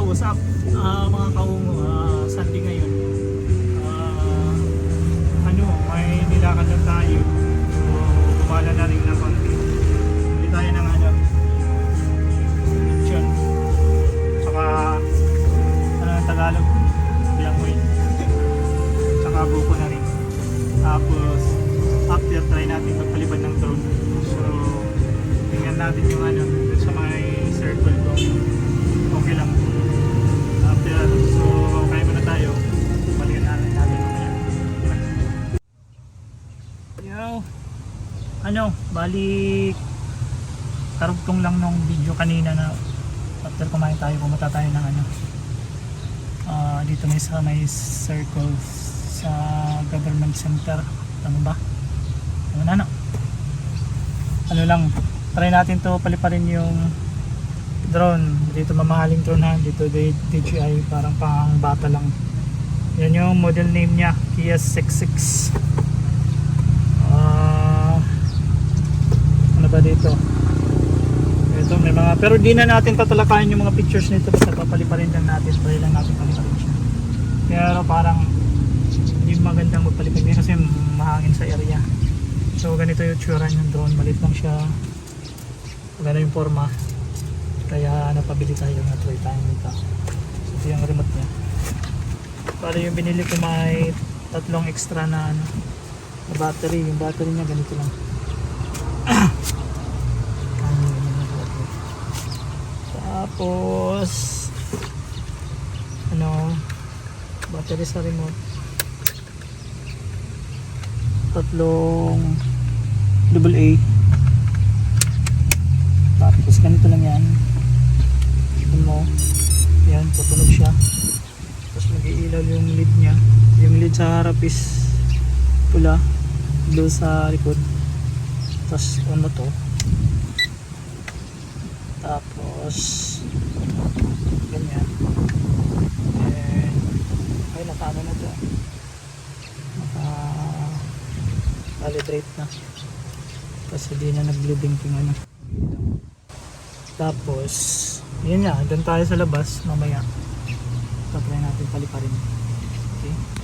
What's up mga kaungo, Sunday ngayon. May nilakad na tayo, so kumala na rin na konti. Bili tayo ng lechon, tsaka Tagalog, bilangoy, tsaka buko na rin. Tapos after try natin magpalipad ng drone, so tingnan natin yung dun sa may circle ko, okay lang. So kaya muna tayo, balikan natin mamaya. Balik karugtong lang nung video kanina na after kumain tayo, pumunta tayo ng dito may circle sa government center. Ano ba? Lang, try natin to paliparin yung drone. Dito mamahaling drone dito DJI, parang pang bata lang. Yan yung model name niya, Kia 66. Ano ba dito? Ito may mga, pero di na natin tatalakayin yung mga pictures nito kasi papaliparin lang natin, try lang natin paliparin siya. Pero parang hindi magandang magpaliparin kasi mahangin sa area. So ganito yung tsura ng drone, maliit lang siya, maganda yung forma. Kaya napabili tayo ng try tayo nito. So ito yung remote niya. Para yung binili ko may tatlong extra na battery. Yung battery niya ganito lang. Tapos battery sa remote. Tatlong AA. Tapos ganito lang yan. Yan, tutunog siya. Tapos mag-iilaw yung lid nya. Yung lid sa harap is pula, blue sa likod. Tapos to. Tapos ganyan. And ay, naka na to. Calibrate na. Kasi di na nag-bleeding yung Tapos yun nga, doon tayo sa labas mamaya. Try natin paliparin. Okay.